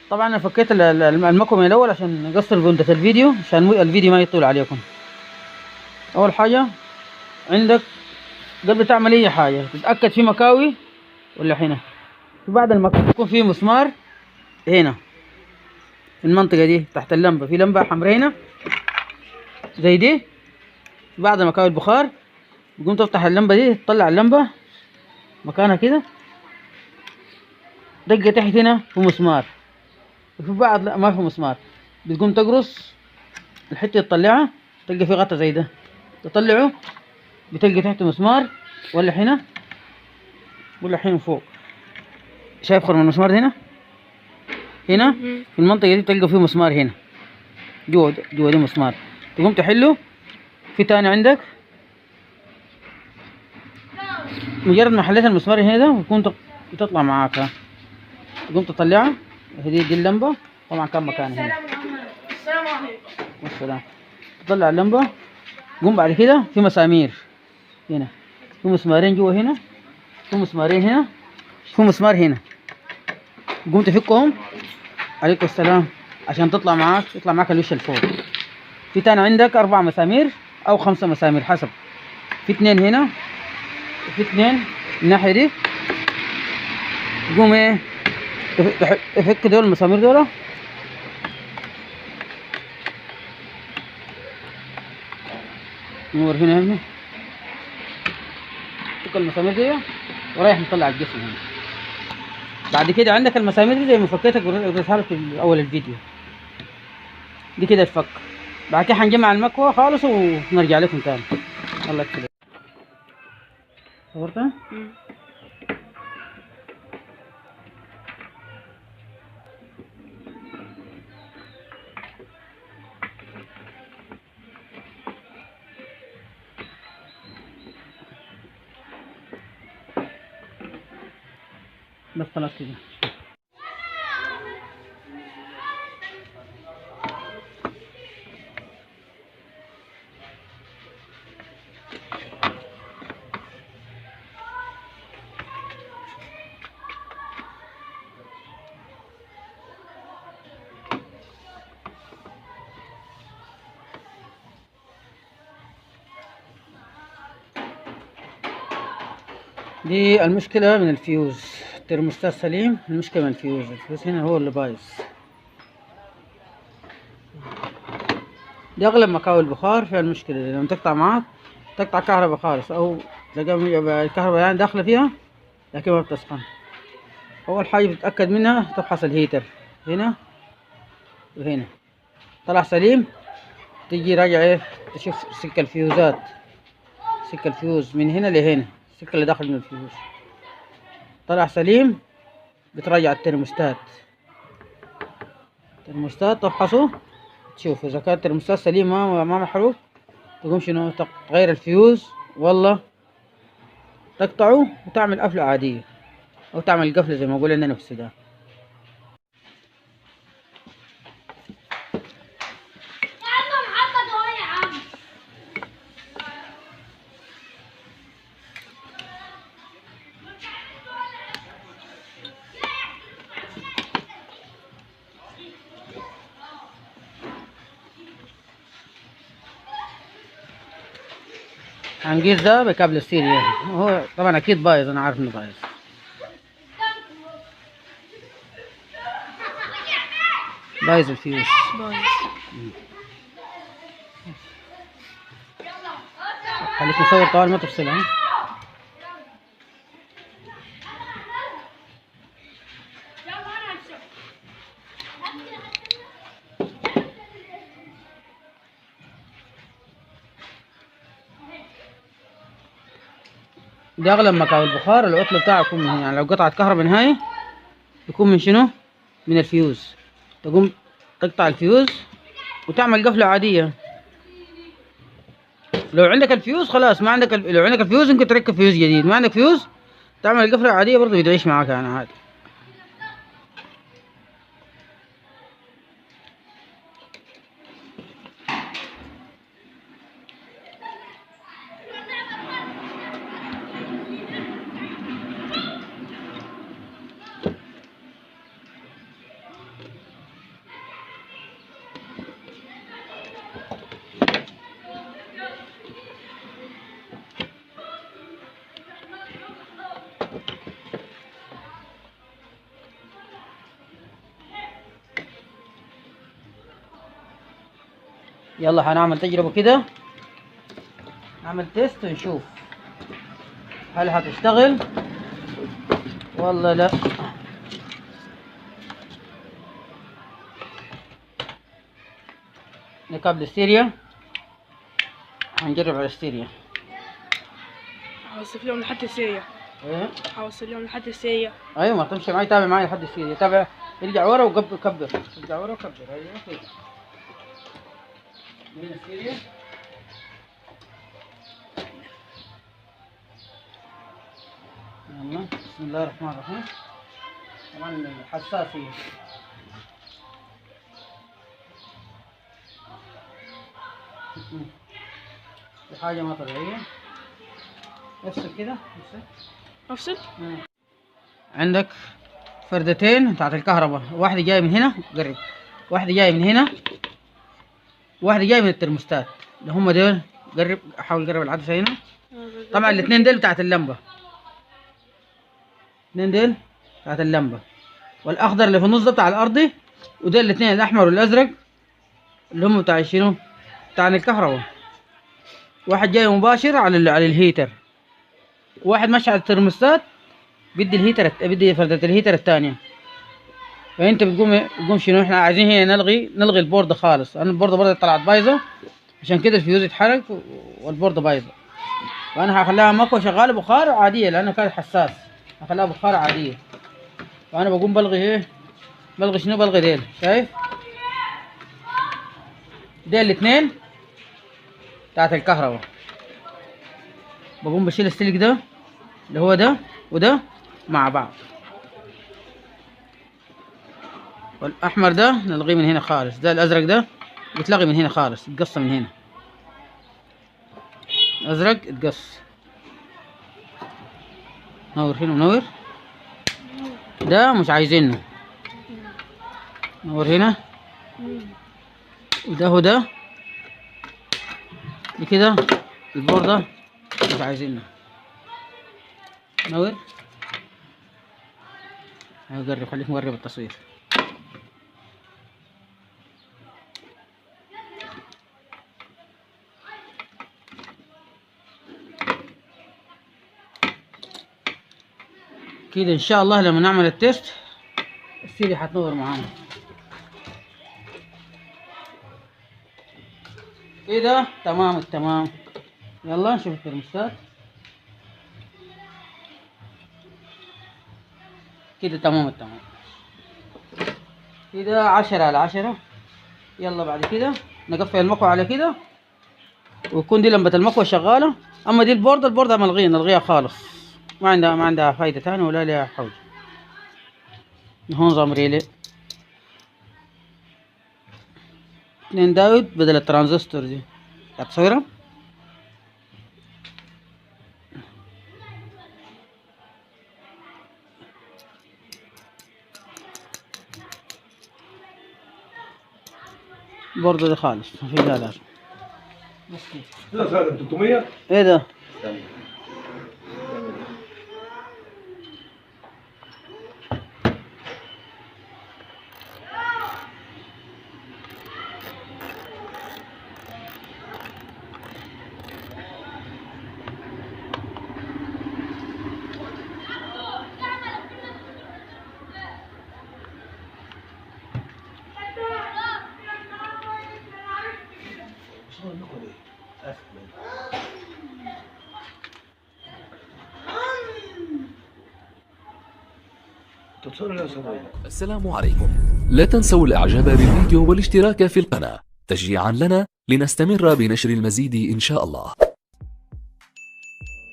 طبعا انا فكيت المكوى من الاول عشان اقصر مدة الفيديو، عشان الفيديو ما يطول عليكم. اول حاجة عندك قبل تعمل اي حاجة تتأكد في مكاوي ولا هنا. في بعد المكوى يكون في مسمار هنا في المنطقة دي تحت اللمبة، في لمبة حمراء هنا زي دي. بعد مكاوي البخار تقوم تفتح اللمبة دي، تطلع اللمبة مكانها كده، دقة تحت هنا في مسمار، وفي بعض لا ما في مسمار، بتقوم تقرص الحتة تطلعها، تلقى في غطا زي ده تطلعه، بتلقى تحت مسمار ولا هنا ولا هنا فوق. شايف خرم المسمار هنا هنا في المنطقة دي تلقى فيه مسمار هنا جوا دي مسمار، تقوم تحله. في تاني عندك مجرد ما حليت المسمار هنا ده بتكون بتطلع معاك، ها تقوم تطلعها. دي اللمبة طبعا كان مكانها هنا. السلام عليكم. والسلام. تطلع اللمبة، قوم بعد كده في مسامير هنا، في مسمارين جوا هنا، في مسمارين هنا، في مسمار هنا، قوم تفكهم. عليكم السلام. عشان يطلع معاك الوش الفوق. في تاني عندك 4 مسامير او 5 مسامير حسب. في 2 هنا وفي 2 الناحية دي. قوم ايه تفك دول المسامير دول، نور هنا فك المسامير دي ورايح نطلع الجسم هنا. بعد كده عندك المسامير دي زي ما فكيتك وريتها لك في اول الفيديو دي كده تفك. بعد كده هنجمع المكوى خالص ونرجع لكم تاني. الله يكتب. صورتها؟ بس خلاص كده. دي المشكلة من الفيوز، الترموستات سليم، المشكلة من الفيوز هنا هو اللي بايظ. دي أغلب مكاوي البخار فيها المشكلة دي، لما تقطع معاك تقطع كهرباء خالص، أو الكهرباء يعني داخلة فيها لكن ما بتسخن. أول حاجة بتتأكد منها تفحص الهيتر هنا وهنا، طلع سليم تيجي راجع ايه تشوف سلك الفيوزات، سلك الفيوز من هنا لهنا، السلك اللي داخل من الفيوز طلع سليم، بتراجع الترموستات تفحصه، تشوف اذا كان الترموستات سليم ما محروق، تقوم شنو تغير الفيوز والله تقطعه وتعمل قفلة عادية او تعمل قفلة زي ما قول عندنا في السودان. هنقيس ده بكابل السير يعني، هو طبعا اكيد بايظ، انا عارف انه بايظ. بايظ الفيوز بايظ. خليك نصور طوال ما تفصلها. دي اغلب مكاوي البخار العطل بتاعه يكون من هنا، يعني لو قطعت كهرباء نهائي يكون من شنو؟ من الفيوز. تقوم تقطع الفيوز وتعمل قفلة عادية. لو عندك الفيوز خلاص، ما عندك لو عندك الفيوز ممكن تركب فيوز جديد، ما عندك فيوز تعمل القفلة عادية برضه بتعيش معاك يعني عادي. يلا هنعمل تجربة كده، نعمل تيست ونشوف هل هتشتغل والله لا. نكابل الستيريا، هنجرب على الستيريا. هوصل لهم لحد السيريا. ايه هوصل لهم لحد السيريا. ايوه ما تمشي معي، تابع معي لحد الستيريا، تابع، ارجع ورا وكبر كبر، ارجع ورا وكبر. ايوه كده من الستيريا. يلا بسم الله الرحمن الرحيم. طبعا الحساسية دي حاجة ما طبيعية. افصل كده، افصل. عندك فردتين بتاعت الكهرباء، واحدة جاية من هنا قرب، واحدة جاية من هنا، واحدة جاية من الترموستات اللي هم دول. قرب، حاول قرب العدسة هنا. طبعا الاثنين دول بتاعت اللمبة، الاثنين دول بتاعت اللمبة، والاخضر اللي في النص ده بتاع الارضي، ودول الاثنين الاحمر والازرق اللي هم بتاع شنو؟ بتاع الكهرباء. واحد جاي مباشر على الهيتر، واحد ماشي على الترموستات بدي الهيتر، بدي فردة الهيتر الثانية. فانت بتقوم شنو؟ احنا عايزين هنا نلغي البوردة خالص، لان البوردة برضه طلعت بايظة، عشان كده الفيوز اتحرق والبوردة بايظة. فانا هخليها مكوى شغالة بخار عادية لانها كانت حساس، هخليها بخار عادية. فانا بقوم بلغي ايه؟ بلغي شنو؟ بلغي ديل، شايف؟ ديل الاثنين بتاعت الكهرباء. بقوم بشيل السلك ده اللي هو ده وده مع بعض، والاحمر ده نلغيه من هنا خالص، ده الازرق ده بيتلغي من هنا خالص، يتقص من هنا، الازرق يتقص. نور هنا ونور، ده مش عايزينه، نور هنا، وده هو ده كده البوردة مش عايزينه. نور، هقرب، خليك مقرب التصوير. كده ان شاء الله لما نعمل التيست السيري هتنور معانا كده تمام التمام. يلا نشوف الترموستات كده تمام التمام، كده 10/10. يلا بعد كده نقفل المكوى على كده، ويكون دي لمبة المكوى شغالة. اما دي البوردة نلغيها خالص، ما عندها فايدة تانية ولا لها حوجة. هون نظام ريلي 2 داود بدل الترانزستور دي تصويرها. برضه دي خالص ما في لازم. بس كده. ده 300. ايه ده؟ السلام عليكم. لا تنسوا الاعجاب بالفيديو والاشتراك في القناة تشجيعا لنا لنستمر بنشر المزيد إن شاء الله.